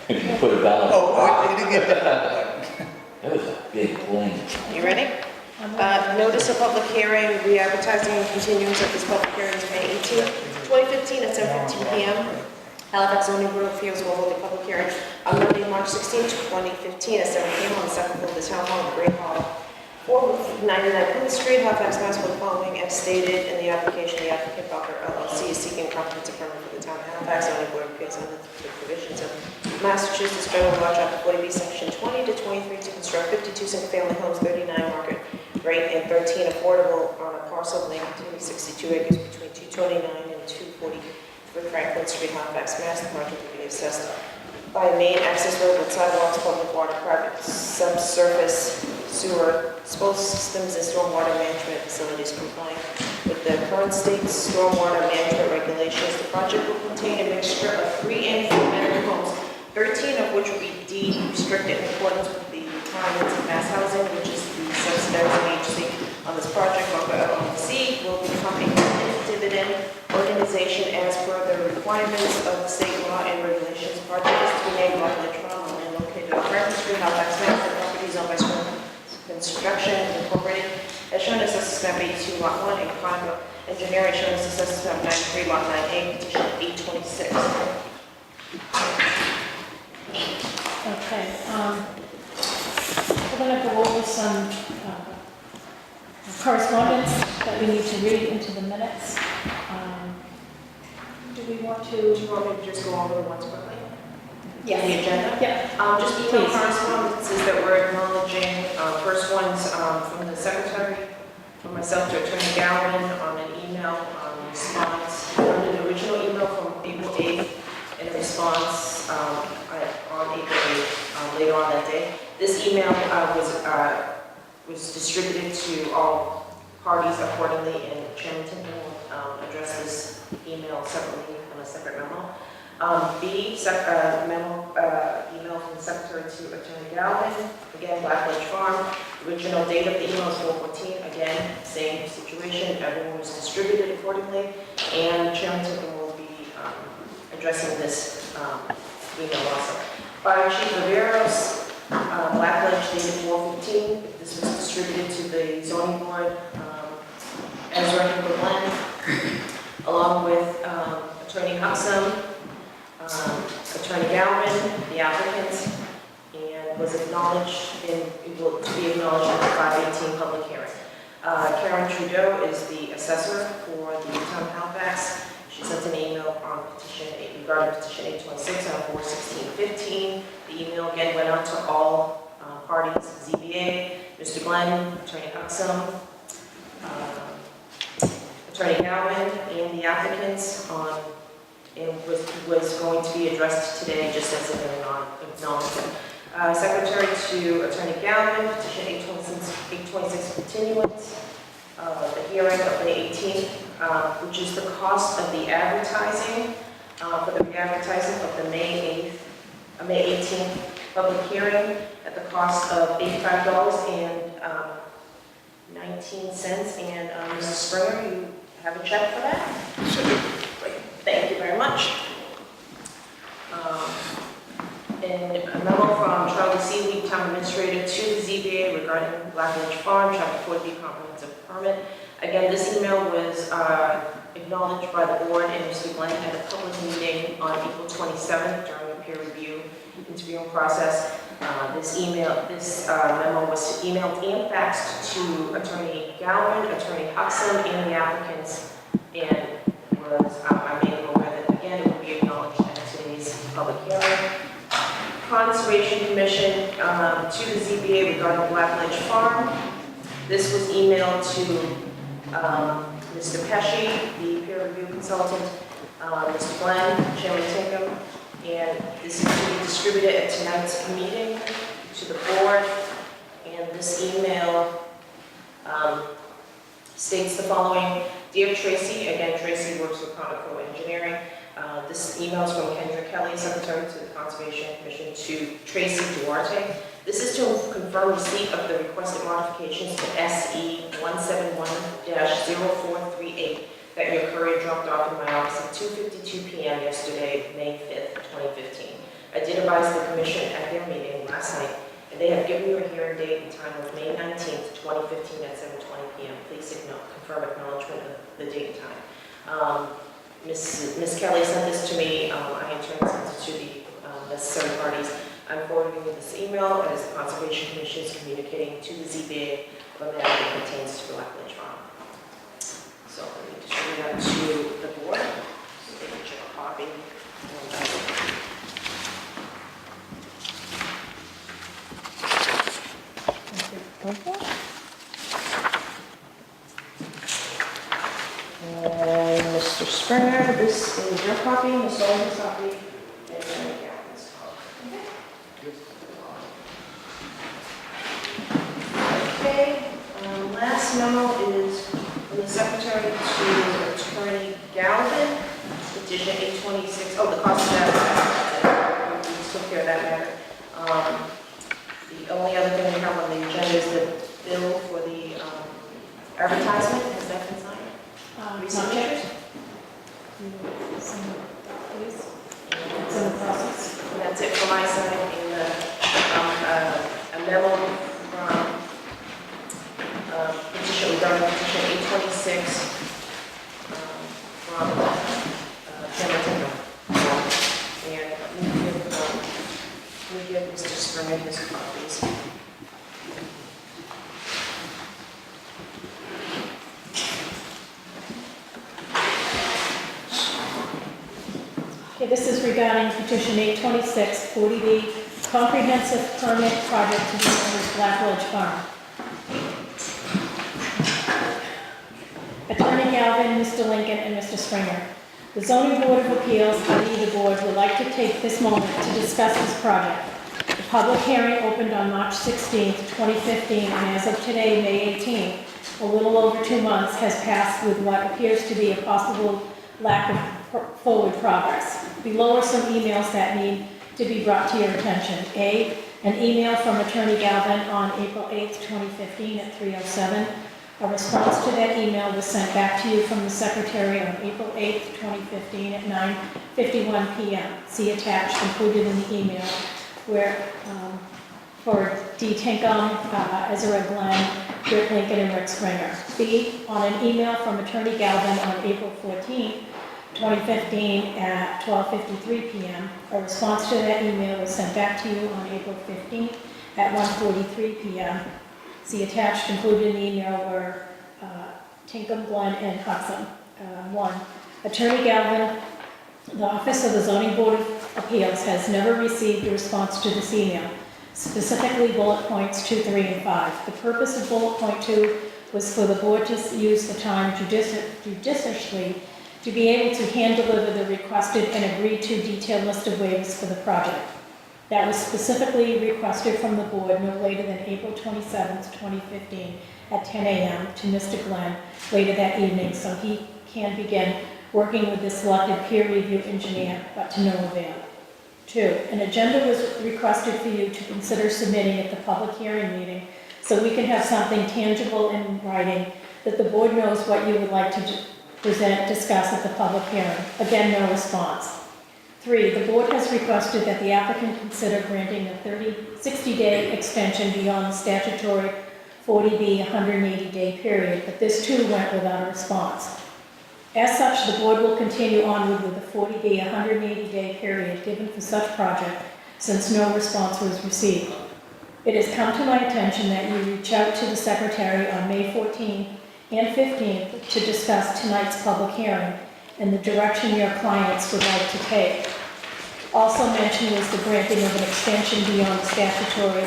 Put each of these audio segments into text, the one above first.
Put it down. Oh, you didn't get that. That was a big boom. You ready? Notice of public hearing, re-advertising and continuance of this public hearing to May 18th, 2015 at 10:15 p.m. Halifax zoning board of appeals will hold a public hearing on Monday, March 16th, 2015 at 7 p.m. on the second floor of the town hall in Great Hall, 499 Plymouth Street, Halifax, Mass. With the following as stated in the application, the applicant Bucker LLC is seeking a comprehensive permit for the town of Halifax zoning board of appeals under the provisions of Massachusetts General Law, Chapter 40B, Section 20 to 23 to construct 52 single-family homes, 39 market rate, and 13 affordable on a parcel of land containing 62 acres between 229 and 240 for Franklin Street, Halifax, Mass. The project will be assessed by main access road with sidewalks, public water, private subsurface sewer, disposal systems, and stormwater management facilities complying with the current state's stormwater management regulations. The project will contain a mixture of 3 and 4-bedroom homes, 13 of which will be deed restricted in accordance with the requirements of Mass Housing, which is the subsidizing agency on this project. Bucker LLC will become a dividend organization as per the requirements of the state law and regulations. The project is to be named Blackledge Farm on land located on Franklin Street, Halifax, Mass. The property is owned by Spring Construction Incorporated, as shown as Assessors Map 82, Lot 1, and Condo Engineering, shown as Assessors Map 93, Lot 9A, petition 826. Okay, we're going to go over some correspondence that we need to read into the minutes. Do we want Do to? you want me to just go over the ones quickly? Yes. The agenda? Yeah. Just email correspondences that we're acknowledging. First one's from the secretary, from myself to Attorney Galvin on an email response, on an original email from April 8th, in response on April 8th, later on that day. This email was distributed to all parties accordingly, and Chairman Tinker will address this email separately on a separate memo. Email from the Secretary to Attorney Galvin, again, Blackledge Farm. Original date of the email is 4/14, again, same situation, everyone was distributed accordingly, and Chairman Tinker will be addressing this email also. Fire Chief Riveros, Blackledge, dated 4/15, this was distributed to the zoning board, as written for Glenn, along with Attorney Huxham, Attorney Galvin, the applicants, and was acknowledged to be acknowledged in the 5/18 public hearing. Karen Trudeau is the assessor for the town of Halifax. She sent an email on regarding petition 826 on 4/16/15. The email again went out to all parties, ZBA, Mr. Glenn, Attorney Huxham, Attorney Galvin, and the applicants and was going to be addressed today just as an acknowledgement. Secretary to Attorney Galvin, petition 826 continuance, the hearing of May 18th, which is the cost of the advertising, for the re-advertising of the May 18th public hearing at the cost of $85.19. And Mrs. Springer, you have a check for that? Thank you very much. And a memo from Charlie Seeley, Town Administrator, to the ZBA regarding Blackledge Farm, Chapter 40B comprehensive permit. Again, this email was acknowledged by the board and Mr. Glenn at a public meeting on April 27th during a peer review interviewing process. This memo was emailed and faxed to Attorney Galvin, Attorney Huxham, and the applicants, and I made them aware that again it will be acknowledged at today's public hearing. Conservation Commission to the ZBA regarding Blackledge Farm. This was emailed to Mr. Pesci, the peer review consultant, Mr. Glenn, Chairman Tinkham, and this is to be distributed at tonight's meeting to the board. And this email states the following: Dear Tracy, again, Tracy works with Conoco Engineering. This email is from Kendra Kelly, Secretary to the Conservation Commission, to Tracy Duarte. This is to confirm receipt of the requested modifications to SE 171-0438 that your courier dropped off in my office at 2:52 p.m. yesterday, May 5th, 2015. I did advise the commission at their meeting last night, and they have given you a hearing date and time of May 19th, 2015 at 7:20 p.m. Please confirm acknowledgement of the date and time. Ms. Kelly sent this to me. I in turn sent it to the necessary parties. I'm forwarding you this email as the Conservation Commission is communicating to the ZBA of a matter that pertains to Blackledge Farm. So let me distribute that to the board so they can check a copy. And Mr. Springer, this is your copy, Ms. Owens' copy, and then Gavin's copy. Okay, last memo is from the Secretary to Attorney Galvin, petition 826, the cost of that, we took care of that matter. The only other thing we have on the agenda is the bill for the advertisement. Has that been signed? Subject. Please. It's in the process. And that's it for my side. In a memo from petition, regarding petition 826 from Hamilton. And we give Mr. Springer his copies. Okay, this is regarding petition 826, 40B, comprehensive permit project to be known as Blackledge Farm. Attorney Galvin, Mr. Lincoln, and Mr. Springer. The Zoning Board of Appeals, i.e. the board, would like to take this moment to discuss this project. The public hearing opened on March 16, 2015, and as of today, May 18, a little over 2 months has passed with what appears to be a possible lack of forward progress. Below are some emails that need to be brought to your attention. A, an email from Attorney Galvin on April 8, 2015 at 3:07. A response to that email was sent back to you from the Secretary on April 8, 2015 at 9:51 p.m. See attached, included in the email, where for D. Tinkham, Ezra Glenn, Rick Lincoln, and Rick Springer. B, on an email from Attorney Galvin on April 14, 2015 at 12:53 p.m. A response to that email was sent back to you on April 15 at 1:43 p.m. See attached, included in the email were Tinkham, Glenn, and Hudson. 1. Attorney Galvin, the Office of the Zoning Board of Appeals has never received a response to this email, specifically bullet points 2, 3, and 5. The purpose of bullet point 2 was for the board to use the time judiciously to be able to hand deliver the requested and agreed to detailed list of waivers for the project. That was specifically requested from the board no later than April 27, 2015 at 10 a.m. to Mr. Glenn later that evening so he can begin working with the selected peer review engineer, but to no avail. 2, an agenda was requested for you to consider submitting at the public hearing meeting so we can have something tangible in writing that the board knows what you would like to present, discuss at the public hearing. Again, no response. 3, the board has requested that the applicant consider granting a 60-day extension beyond the statutory 40B 180-day period, but this too went without a response. As such, the board will continue onward with the 40B 180-day period given for such project since no response was received. It has come to my attention that you reach out to the Secretary on May 14 and 15th to discuss tonight's public hearing and the direction your clients would like to take. Also mentioned was the granting of an extension beyond the statutory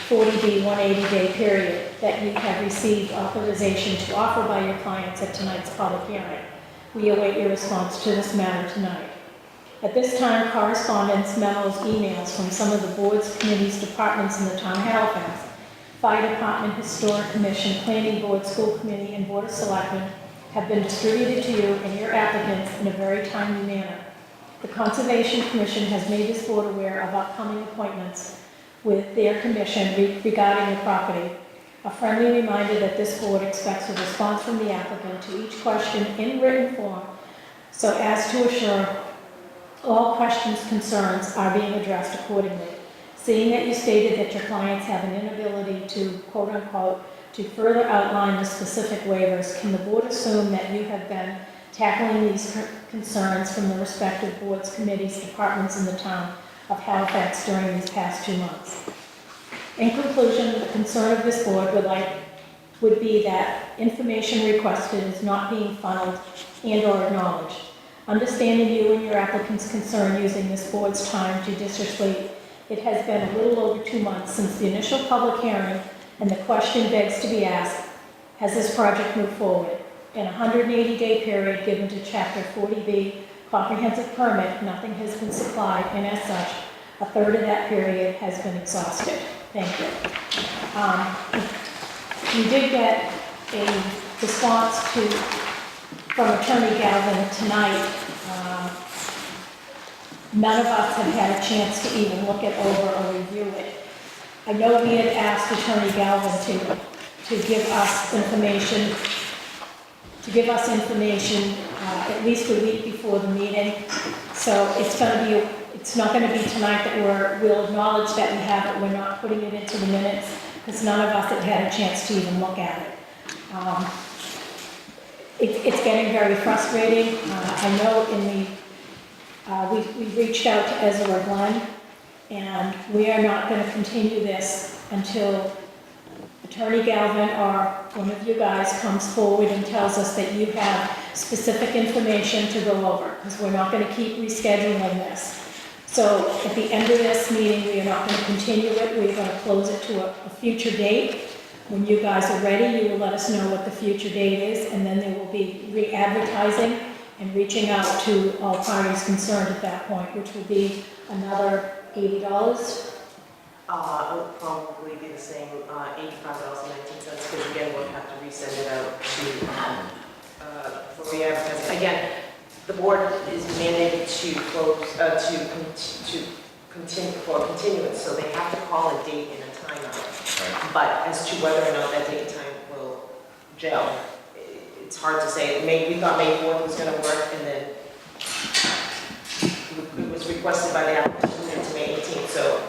40B 180-day period that you have received authorization to offer by your clients at tonight's public hearing. We await your response to this matter tonight. At this time, correspondence, memos, emails from some of the boards, committees, departments in the town of Halifax, Fire Department, Historic Commission, Planning Board, School Committee, and Board of Selectmen have been distributed to you and your applicants in a very timely manner. The Conservation Commission has made this board aware of upcoming appointments with their commission regarding the property. A friendly reminder that this board expects a response from the applicant to each question in written form so as to assure All questions, concerns are being addressed accordingly. Seeing that you stated that your clients have an inability to, quote unquote, to further outline the specific waivers, can the board assume that you have been tackling these concerns from the respective boards, committees, departments in the town of Halifax during these past 2 months? In conclusion, the concern of this board would be that information requested is not being funneled and/or acknowledged. Understanding you and your applicant's concern using this board's time judiciously, it has been a little over 2 months since the initial public hearing, and the question begs to be asked, has this project moved forward? In a 180-day period given to Chapter 40B comprehensive permit, nothing has been supplied, and as such, a third of that period has been exhausted. Thank you. We did get a response from Attorney Galvin tonight. None of us have had a chance to even look it over or review it. I know we had asked Attorney Galvin to give us information, at least a week before the meeting. So it's not going to be tonight that we'll acknowledge that we have it. We're not putting it into the minutes because none of us have had a chance to even look at it. It's getting very frustrating. I know we reached out to Ezra Glenn, and we are not going to continue this until Attorney Galvin or one of you guys comes forward and tells us that you have specific information to go over, because we're not going to keep rescheduling this. So at the end of this meeting, we are not going to continue it. We're going to close it to a future date. When you guys are ready, you will let us know what the future date is, and then there will be re-advertising and reaching out to all parties concerned at that point, which will be another $80. It would probably be the same, $85.19, because again, we'll have to resend it out for re-advertising. Again, the board is mandated to close, to continue for continuance, so they have to call a date and a time out. Right. But as to whether or not that date and time will gel, it's hard to say. We thought May 4th was going to work, and then it was requested by the applicant to move it to May 18th, so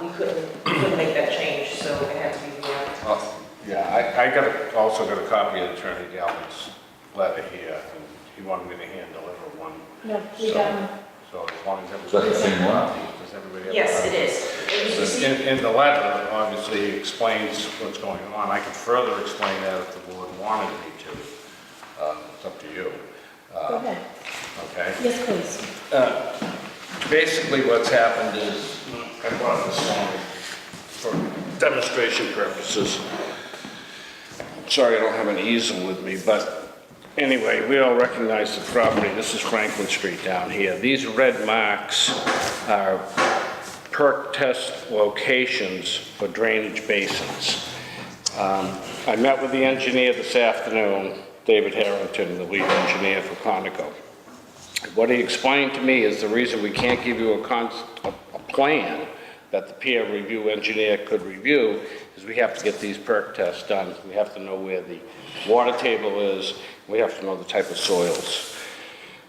we couldn't make that change, so it had to be re-advertised. Yeah, I also got a copy of Attorney Galvin's letter here, and he wanted me to hand deliver one. No, we got one. So as long as Is that everybody... the same one? Does everybody have a Yes, copy? it is. In the letter, obviously, it explains what's going on. I could further explain that if the board wanted me to. It's up to you. Go ahead. Okay. Yes, please. Basically, what's happened is, I brought this along for demonstration purposes. Sorry, I don't have an easel with me, but anyway, we all recognize the property. This is Franklin Street down here. These red marks are perk test locations for drainage basins. I met with the engineer this afternoon, David Harrington, the lead engineer for Conoco. What he explained to me is the reason we can't give you a plan that the peer review engineer could review is we have to get these perk tests done. We have to know where the water table is. We have to know the type of soils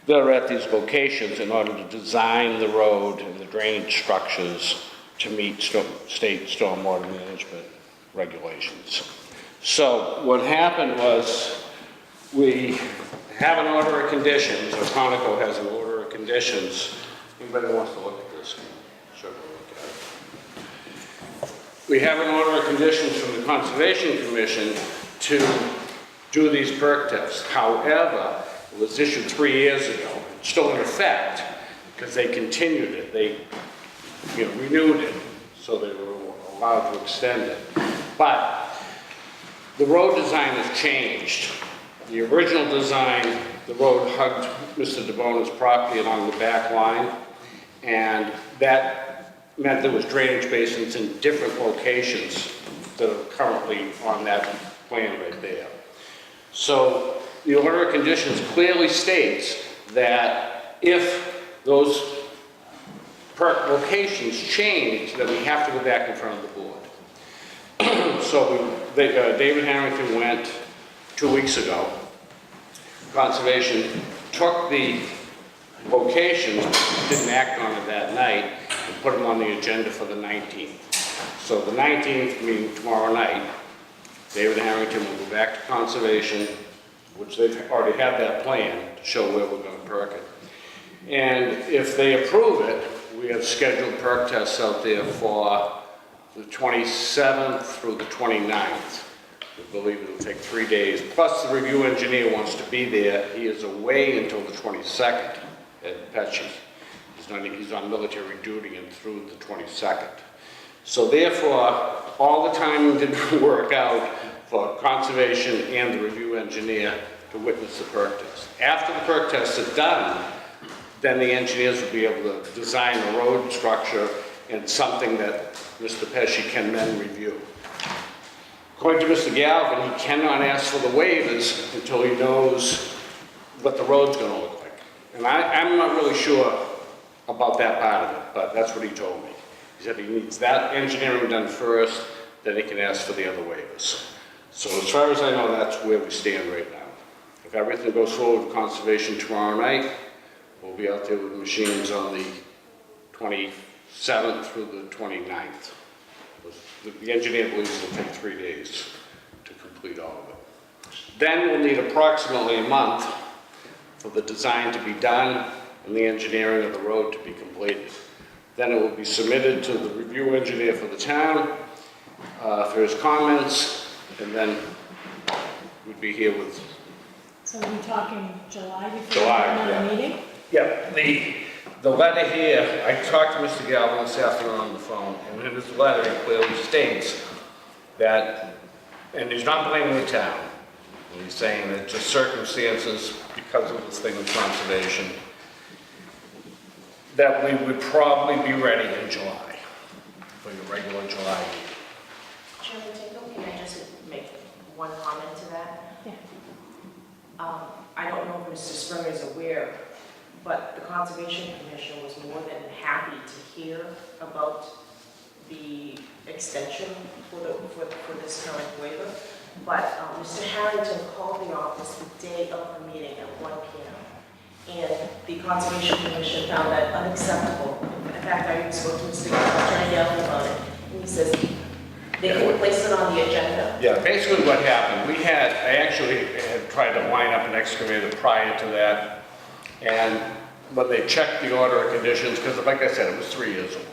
that are at these locations in order to design the road and the drainage structures to meet state stormwater management regulations. So what happened was we have an order of conditions, or Conoco has an order of conditions. Anybody wants to look at this? Sure, we'll look at it. We have an order of conditions from the Conservation Commission to do these perk tests. However, it was issued 3 years ago. It's still in effect because they continued it. They renewed it, so they were allowed to extend it. But the road design has changed. The original design, the road hugged Mr. DeBona's property along the back line, and that meant there was drainage basins in different locations that are currently on that plan right there. So the order of conditions clearly states that if those perk locations change, that we have to go back in front of the board. So David Harrington went 2 weeks ago. Conservation took the locations, but didn't act on it that night, and put them on the agenda for the 19th. So the 19th, meaning tomorrow night, David Harrington will go back to Conservation, which they've already had that plan to show where we're going to perk it. And if they approve it, we have scheduled perk tests out there for the 27th through the 29th. We believe it'll take 3 days. Plus, the review engineer wants to be there. He is away until the 22nd at Pesci. He's on military duty and through the 22nd. So therefore, all the time didn't work out for Conservation and the review engineer to witness the perk test. After the perk tests are done, then the engineers will be able to design a road structure and something that Mr. Pesci can then review. According to Mr. Galvin, he cannot ask for the waivers until he knows what the road's going to look like. And I'm not really sure about that part of it, but that's what he told me. He said he needs that engineering done first, then he can ask for the other waivers. So as far as I know, that's where we stand right now. If everything goes forward with Conservation tomorrow night, we'll be out there with machines on the 27th through the 29th. The engineer believes it'll take 3 days to complete all of it. Then we'll need approximately a month for the design to be done and the engineering of the road to be completed. Then it will be submitted to the review engineer for the town for his comments, and then we'd be here with... So we're talking July before July, another yeah. meeting? Yeah, the letter here, I talked to Mr. Galvin this afternoon on the phone, and in his letter he clearly states that, and he's not blaming the town, and he's saying that just circumstances because of this thing with Conservation, that we would probably be ready in July, for your regular July meeting. Chairman Tingle, can I just make one comment to that? Yeah. I don't know if Mr. Springer is aware, but the Conservation Commission was more than happy to hear about the extension for this current waiver. But Mr. Harrington called the office the day of the meeting at 1 p.m. And the Conservation Commission found that unacceptable. In fact, I spoke to Mr. Attorney Galvin about it, and he says they can place it on the agenda. Yeah, basically what happened, I actually had tried to line up an excavator prior to that, and when they checked the order of conditions, because like I said, it was 3 years old.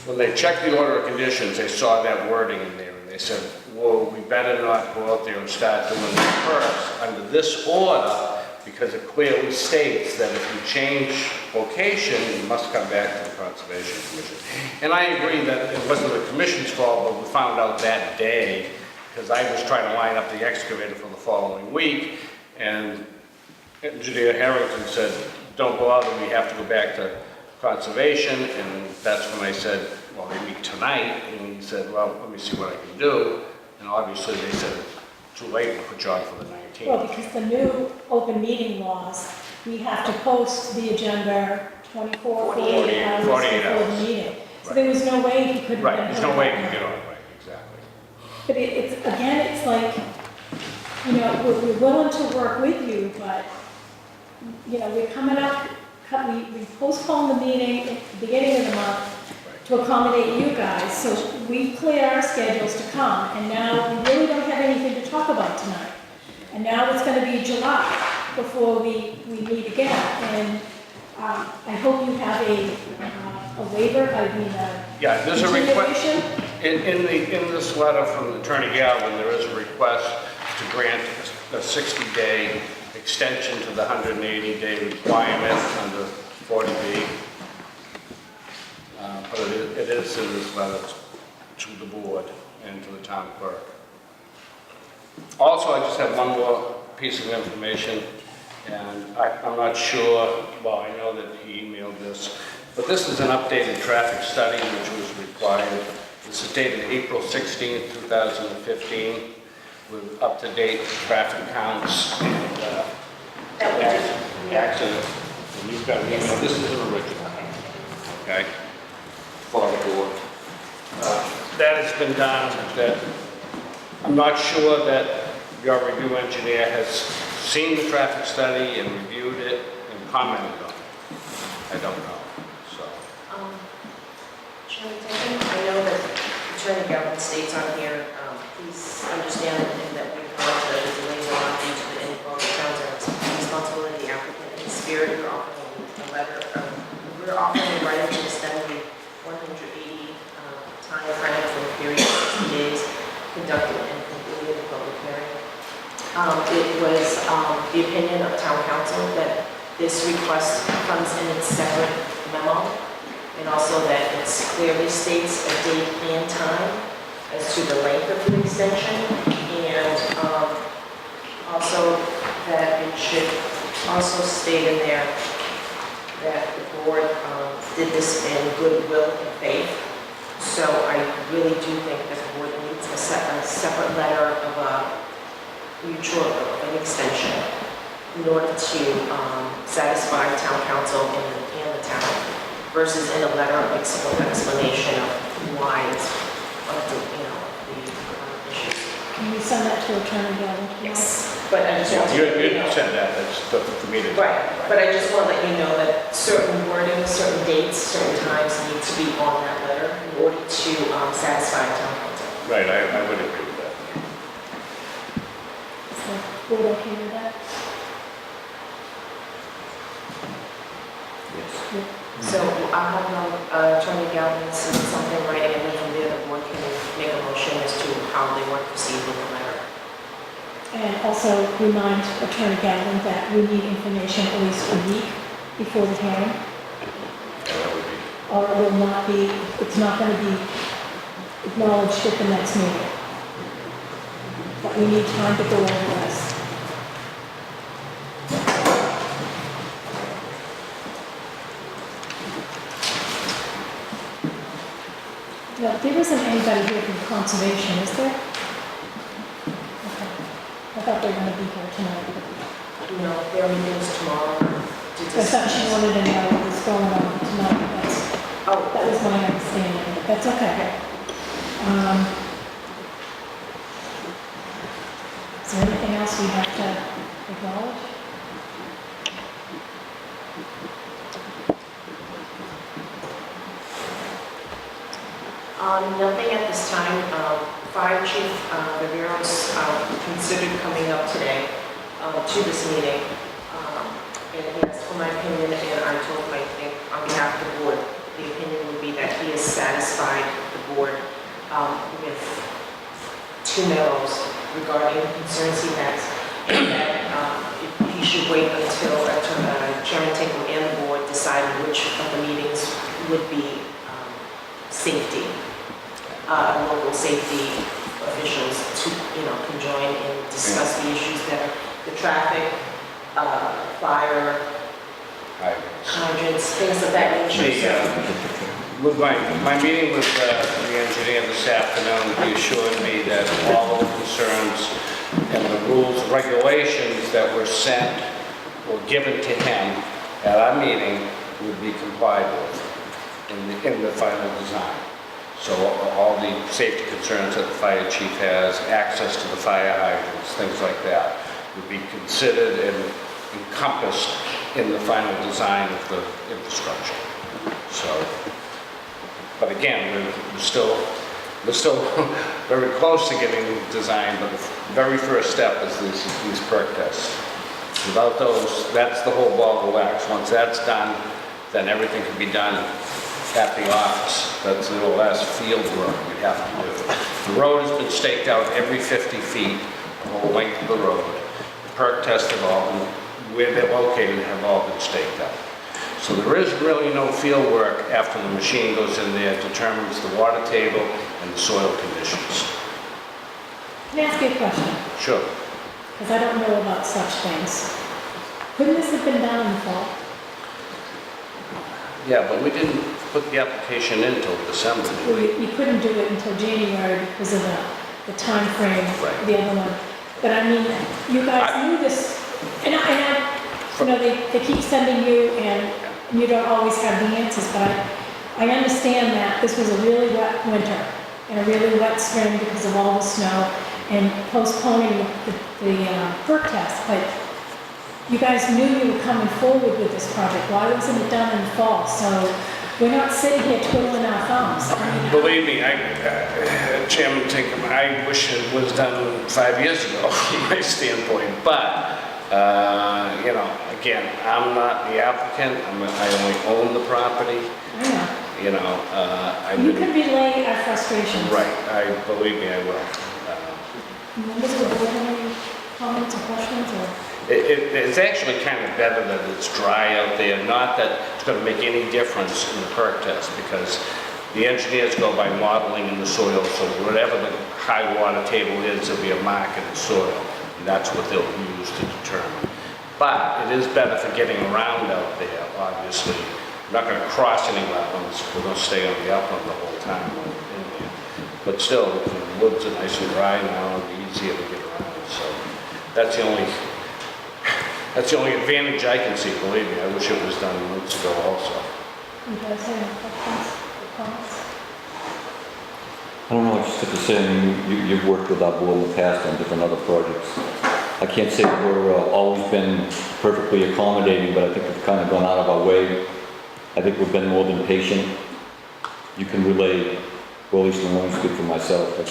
When they checked the order of conditions, they saw that wording in there, and they said, well, we better not go out there and start doing the perks under this order, because it clearly states that if you change location, you must come back to the Conservation Commission. And I agree that it wasn't the Commission's fault, but we found out that day, because I was trying to line up the excavator for the following week, and Engineer Harrington said, don't go out, and we have to go back to Conservation, and that's when I said, well, they meet tonight, and he said, well, let me see what I can do, and obviously they said, too late to put you on for the 19th. Well, because the new open meeting laws, we have to post the agenda 24, 48 hours 48 before the hours. meeting. So there was no way he could have Right, been there's heard no way that you can night. get on it, right, exactly. But it's, again, it's like, you know, we're willing to work with you, but, you know, we're coming up, we postponed the meeting at the beginning of the month to accommodate you guys, so we cleared our schedules to come, and now we really don't have anything to talk about tonight. And now it's gonna be July before we meet again, and I hope you have a waiver, Yeah, there's a request, continuation. in this letter from Attorney Galvin, there is a request to grant a 60-day extension to the 180-day requirement under 40B. But it is in this letter to the board and to the town clerk. Also, I just have one more piece of information, and I'm not sure, well, I know that he emailed this, but this is an updated traffic study which was required. This is dated April 16th, 2015, with up-to-date traffic counts and accident. And you've got, you know, this is an original, okay, for the board. That has been done. That I'm not sure that your review engineer has seen the traffic study and reviewed it and commented on it. I don't know, so. Chairman Tinkin, I know that Attorney Galvin states on here, please understand that we acknowledge that the delays are not due to the inequality of towns and responsibility of the applicant. In spirit, we're offering a letter, we're offering a writing to extend the 180 time frame for a period of 60 days, conducting and concluding the public hearing. It was the opinion of town council that this request comes in its separate memo, and also that it clearly states a date and time as to the length of the extension, and also that it should also state in there that the board did this in goodwill and faith. So I really do think that the board needs a separate letter of an extension in order to satisfy town council and the town, versus in a letter of explanation of why it's, the issues. Can you send that to Attorney Galvin? Yes, but I just want to. You said that, that's for me to. Right, but I just want to let you know that certain wording, certain dates, certain times need to be on that letter in order to satisfy town council. Right, I would agree with that. Is the board okay with that? Yes. So I'll have Attorney Galvin send something writing, and then from there the board can make a motion as to how they want to proceed with the letter. And also remind Attorney Galvin that we need information at least a week before the hearing, That would be. or it will not be, it's not going to be acknowledged at the next meeting. But we need time to go over this. Well, there isn't anybody here from conservation, is there? Okay. I thought they were going to be here tonight. Their meeting's tomorrow to I thought she discuss. wanted to know what was going on tonight. That was my understanding, but that's okay. Is there anything else we have to acknowledge? Nothing at this time. Fire Chief Riveros considered coming up today to this meeting. And he asked for my opinion, and I told him, I think, on behalf of the board, the opinion would be that he has satisfied the board with two memos regarding concerns he has, and that he should wait until Chairman Tinkham and the board decide which of the meetings would be safety, local safety officials to, can join and discuss the issues that are the traffic, fire, hydrants, things of that nature. With my meeting with the engineer this afternoon, he assured me that all the concerns and the rules, regulations that were sent or given to him at our meeting would be complied with in the final design. So all the safety concerns that the fire chief has, access to the fire hydrants, things like that, would be considered and encompassed in the final design of the infrastructure. So, but again, we're still very close to getting the design, but the very first step is these perk tests. Without those, that's the whole ball of wax. Once that's done, then everything can be done at the office. That's the last field work we have to do. The road has been staked out every 50 feet, the whole length of the road. The perk tests have all been, where they're located, have all been staked out. So there is really no field work after the machine goes in there, determines the water table and the soil conditions. Can I ask you a question? Sure. Because I don't know about such things. Couldn't this have been done in the fall? Yeah, but we didn't put the application in until December, did Well, we? you couldn't do it until January because of the time frame, Right. the other one. But I mean, you guys knew this, and they keep sending you, and you don't always have the answers, but I understand that this was a really wet winter and a really wet spring because of all the snow and postponing the perk test, but you guys knew you were coming forward with this project. Why wasn't it done in the fall? So we're not sitting here twiddling our thumbs. I mean, Believe me, Chairman Tinkham, I wish it was done 5 years ago from my standpoint, but, you know, again, I'm not the applicant, I only own the property, I know. you know, I You didn't. can relay our frustrations. Right, believe me, I will. Members of the board have any comments or questions or? It's actually kind of better that it's dry out there, not that it's going to make any difference in the perk test, because the engineers go by modeling in the soil, so whatever the high water table is, there'll be a mark in the soil, and that's what they'll use to determine. But it is better for getting around out there, obviously. We're not going to cross any wetlands, we're going to stay on the upland the whole time when we're in there. But still, the woods are nice and dry now, and easier to get around, so that's the only advantage I can see, believe me. I wish it was done months ago also. You guys have any questions or comments? I don't know, I just have to say, I mean, you've worked with our board in the past on different other projects. I can't say that we're always been perfectly accommodating, but I think we've kind of gone out of our way. I think we've been more than patient. You can relay, well, at least I'm only speak for myself, but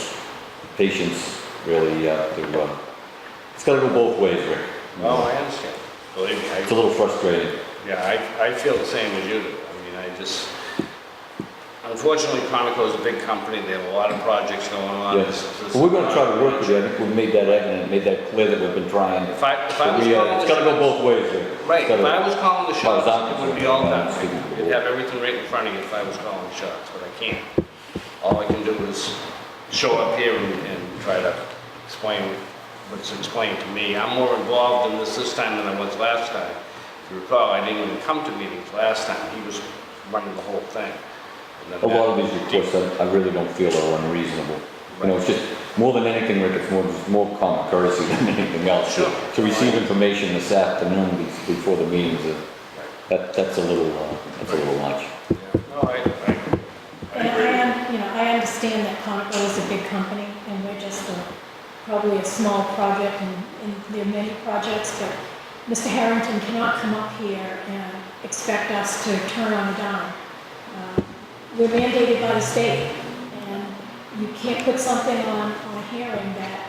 patience really, it's got to go both ways, Rick. Oh, I understand. Believe me, It's a little frustrating. I feel the same as you do. I mean, unfortunately, Conoco is a big company. They have a lot of projects going on. Yes. Well, we're going to try to work with you. I think we've made that evident, made that clear that we've been trying. If I was calling It's got to go both ways, Rick. Right, if I was calling the shots, it would be all done. concerned. You'd have everything right in front of you if I was calling the shots, but I can't. All I can do is show up here and try to explain what's explained to me. I'm more involved in this time than I was last time. If you recall, I didn't even come to meetings last time. He was running the whole thing. And A then lot of these requests, I really don't feel are unreasonable. You know, it's just, more than anything, Rick, it's more common courtesy than anything else. Sure. To receive information this afternoon before the meetings, that's a little much. No, And I understand that Conoco is a big company and we're just probably a small project and there are many projects, but Mr. Harrington cannot come up here and expect us to turn on a dime. We're mandated by the state and you can't put something on a hearing that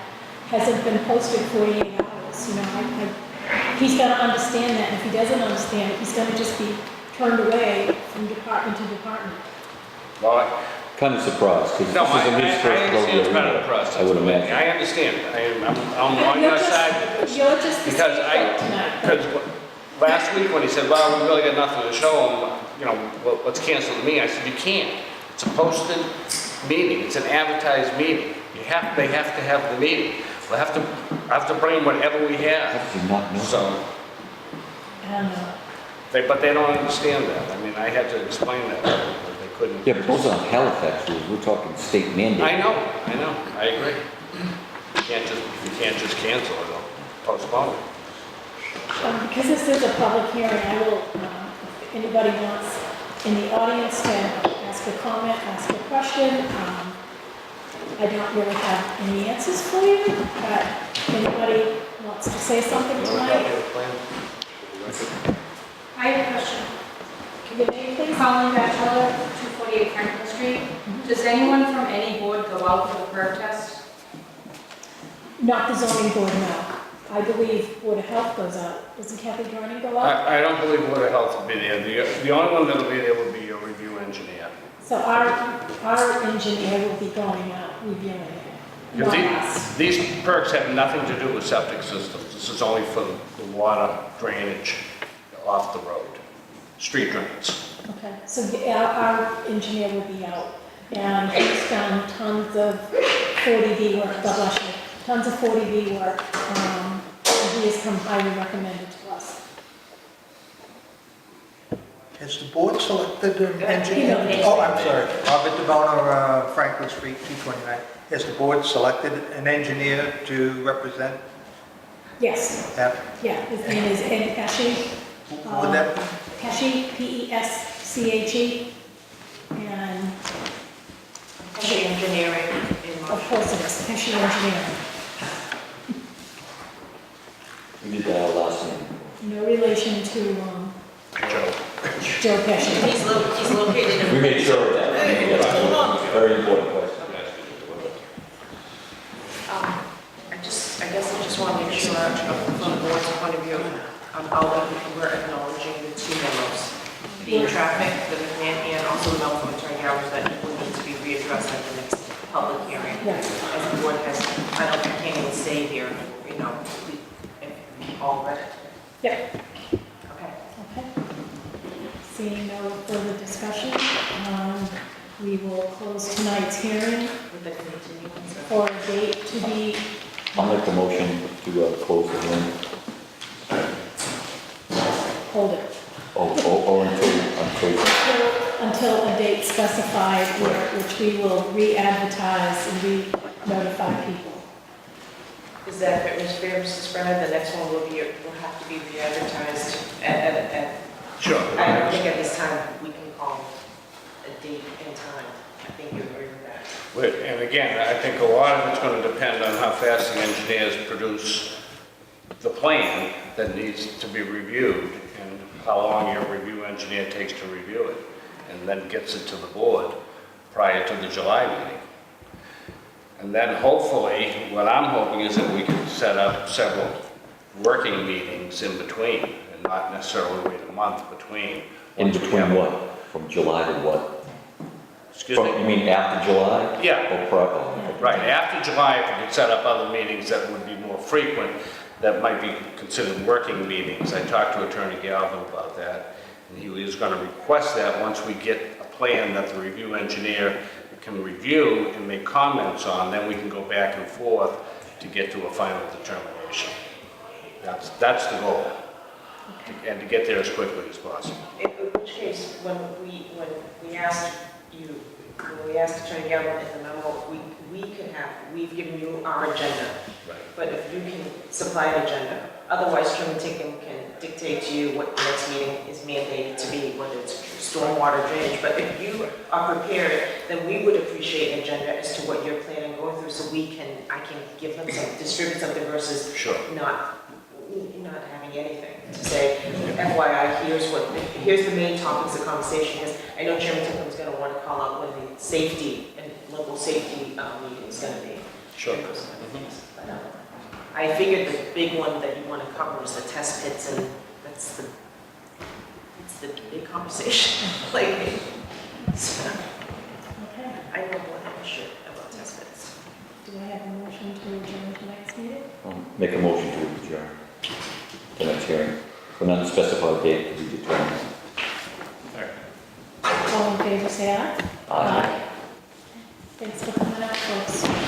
hasn't been posted 48 hours. You know, he's got to understand that, and if he doesn't understand it, he's going to just be turned away from department to department. well, Kind of surprised, because no, this I isn't his first understand it's part of the rodeo, process. I would imagine. I understand. I'm on your side with this. You're just the Because scapegoat tonight. Because last week when he said, well, we really got nothing to show him, you know, well, let's cancel the meeting, I said, you can't. It's a posted meeting, it's an advertised meeting. They have to have the meeting. We'll have to bring whatever we How have. does he not know? So, I don't know. but they don't understand that. I mean, I had to explain that, but they couldn't. Yeah, but those aren't Halifax rules, we're talking state mandate. I know, I agree. You can't just cancel it or postpone it. Because this is a public hearing, I will, if anybody wants in the audience to ask a comment, ask a question. I don't really have any answers for you, but if anybody wants to say something tonight. I have a question. Your name, please? Colin Batchelor, 248 Franklin Street. Does anyone from any board go out for the perk test? Not the zoning board, no. I believe Board of Health goes out. Doesn't Kathy Jordan go out? I don't believe Board of Health will be there. The only one that'll be there will be your review engineer. So our engineer will be going out reviewing it. Not us. These perks have nothing to do with septic systems. This is only for the water drainage off the road, street drains. Okay, so our engineer will be out, and he's done tons of 40B work, God bless you, tons of 40B work, and he has come highly recommended to us. Has the board selected an engineer? You know, Oh, I'm sorry. Robert DeBono, Franklin Street, 229. Has the board selected an engineer to represent Yes, that? yeah, his name is Ed Pesci. Who would that be? Pesci, Pesche, and Okay, engineering in of March. course it is, Pesci Engineering. We did that our last meeting. no relation to Joe. Joe Pesci. He's located in. We made sure of that. Very important question. I guess I just want to make sure, from the board's point of view, we're acknowledging the two memos. The traffic, the McMahon, and also the memo from Attorney Howard that will need to be readdressed at the next public hearing. Right. As the board has, I don't, I can't even say here, you know, if all read it. Yep. Okay. Okay. Seeing no further discussion, we will close tonight's hearing With the continuance of. for a date to be, I'll make the motion to close the hearing. hold it, Or until a date specified, which we will re-advertise and re-notify people. Is that fair, Mr. Springer? The next one will have to be re-advertised at. Sure. I don't think at this time we can call a date and time. I think you agree with that. And again, I think a lot of it's going to depend on how fast the engineers produce the plan that needs to be reviewed and how long your review engineer takes to review it and then gets it to the board prior to the July meeting. And then hopefully, what I'm hoping is that we can set up several working meetings in between and not necessarily wait a month between. in once we between have- what? From July to what? Excuse me? You mean after July? Yeah. Or prior? Right, after July, if we could set up other meetings that would be more frequent, that might be considered working meetings. I talked to Attorney Galvin about that, and he was going to request that once we get a plan that the review engineer can review and make comments on, then we can go back and forth to get to a final determination. That's the goal, and to get there as quickly as possible. In which case, when we asked Attorney Galvin in the memo, we've given you our agenda. Right. But if you can supply an agenda, otherwise Chairman Tinkham can dictate to you what the next meeting is mandated to be, whether it's stormwater drainage. But if you are prepared, then we would appreciate an agenda as to what you're planning going through, so I can give them distribute something versus Sure. not having anything to say. FYI, here's the main topics of conversation. Because I know Chairman Tinkham is going to want to call out when the safety and local safety meeting is going to be. Sure. But, I figured the big one that you want to cover is the test pits, and it's the big conversation lately. So, Okay. I know more than I should about test pits. Do I have a motion to adjourn to next meeting? Make a motion to adjourn the next hearing for an unspecified date to be determined. All in favor, say aye. Aye. Thanks for coming out, folks.